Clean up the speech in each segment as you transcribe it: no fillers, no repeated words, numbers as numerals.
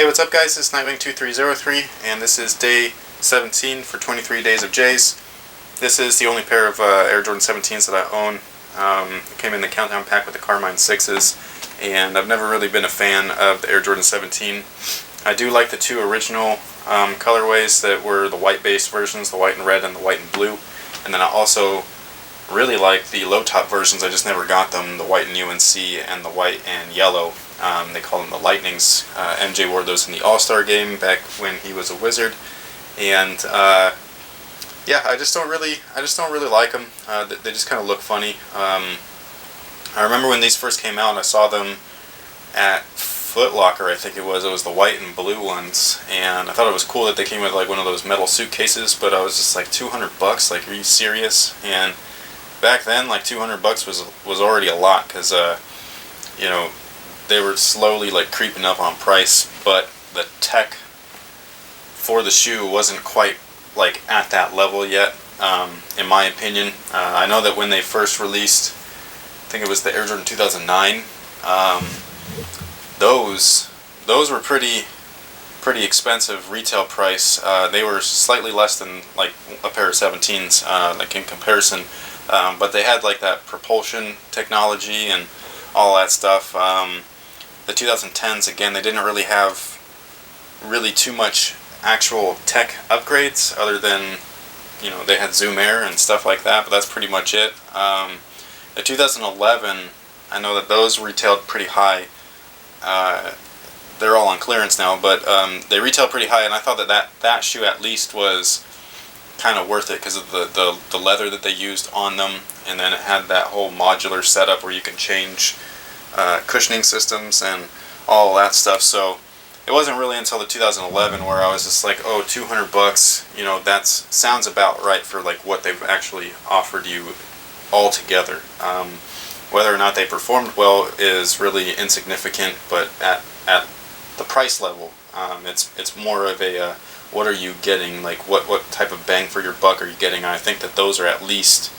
Hey, what's up guys? This is Nightwing2303 and this is day 17 for 23 days of J's. This is the only pair of Air Jordan 17s that I own. It came in the countdown pack with the Carmine 6s, and I've never really been a fan of the Air Jordan 17. I do like the two original colorways that were the white base versions, the white and red and the white and blue. And then I also really like the low top versions. I just never got them, the white and UNC and the white and yellow. They call them the Lightnings. MJ wore those in the All-Star game back when he was a Wizard, and yeah, I just don't really like them. They just kind of look funny. I remember when these first came out, I saw them at Foot Locker. I think it was the white and blue ones, and I thought it was cool that they came with like one of those metal suitcases. But I was just like, $200? Like, are you serious? And back then, like $200 was already a lot, because you know, they were slowly like creeping up on price, but the tech for the shoe wasn't quite like at that level yet, in my opinion. I know that when they first released, I think it was the Air Jordan 2009, those were pretty expensive retail price. They were slightly less than like a pair of 17s, like in comparison, but they had like that propulsion technology and all that stuff. The 2010s, again, they didn't really have too much actual tech upgrades, other than, you know, they had Zoom Air and stuff like that, but that's pretty much it. The 2011, I know that those retailed pretty high. They're all on clearance now, but they retailed pretty high, and I thought that shoe at least was kind of worth it because of the leather that they used on them, and then it had that whole modular setup where you can change cushioning systems and all that stuff. So it wasn't really until the 2011 where I was just like, oh, $200, you know, that sounds about right for like what they've actually offered you altogether. Whether or not they performed well is really insignificant, but at the price level, it's more of a what are you getting, like what type of bang for your buck are you getting. I think that those are at least,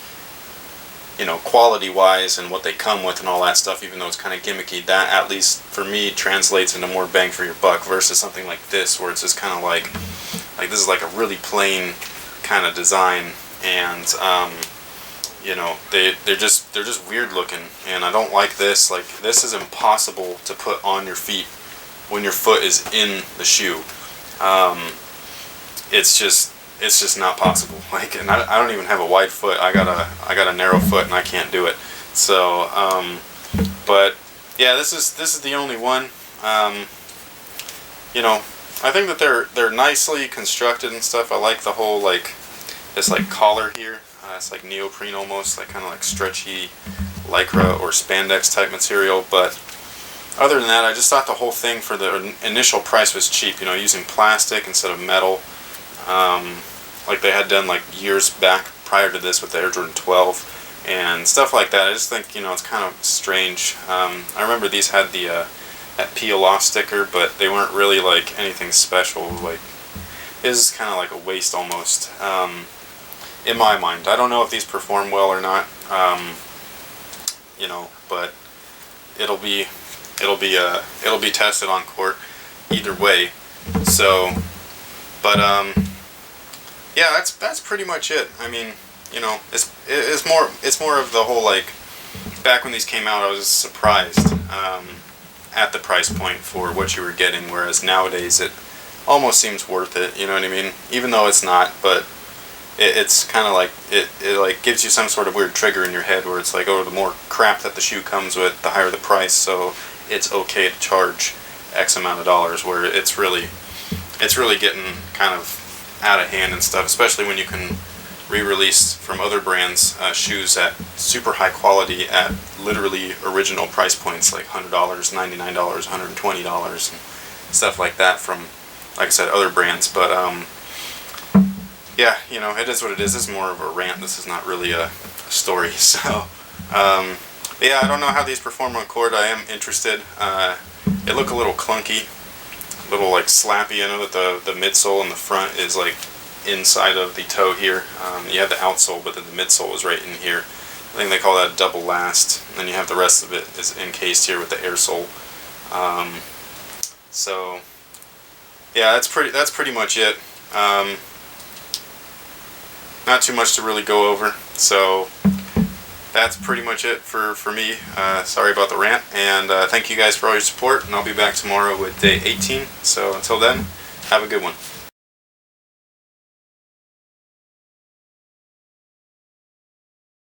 you know, quality wise and what they come with and all that stuff, even though it's kind of gimmicky, that at least for me translates into more bang for your buck versus something like this, where it's just kind of like this is like a really plain kind of design, and you know, they're just weird looking, and I don't like this. Like, this is impossible to put on your feet when your foot is in the shoe. It's just not possible. Like, and I don't even have a wide foot. I got a narrow foot, and I can't do it. So, but yeah, this is the only one. You know, I think that they're nicely constructed and stuff. I like the whole like this like collar here. It's like neoprene almost, like kind of like stretchy lycra or spandex type material. But other than that, I just thought the whole thing for the initial price was cheap. You know, using plastic instead of metal. Like they had done like years back prior to this with the Air Jordan 12 and stuff like that. I just think, you know, it's kind of strange. I remember these had the that peel off sticker, but they weren't really like anything special. Like, it is kind of like a waste almost, in my mind. I don't know if these perform well or not, you know, but it'll be tested on court either way. So, but yeah, that's pretty much it. I mean, you know, it's more of the whole, like, back when these came out, I was surprised at the price point for what you were getting, whereas nowadays it almost seems worth it. You know what I mean? Even though it's not, but it's kind of like it like gives you some sort of weird trigger in your head where it's like, oh, the more crap that the shoe comes with, the higher the price, so it's okay to charge X amount of dollars, where it's really getting kind of out of hand and stuff, especially when you can re-release from other brands shoes at super high quality at literally original price points, like $100, $99, $120 and stuff like that from, like I said, other brands. But yeah, you know, it is what it is. This is more of a rant. This is not really a story. So yeah, I don't know how these perform on court. I am interested. They look a little clunky, a little like slappy. I know that the midsole in the front is like inside of the toe here. You have the outsole, but then the midsole is right in here. I think they call that a double last. And then you have the rest of it is encased here with the air sole. So yeah, that's pretty much it. Not too much to really go over. So that's pretty much it for me. Sorry about the rant, and thank you guys for all your support, and I'll be back tomorrow with day 18. So until then, have a good one.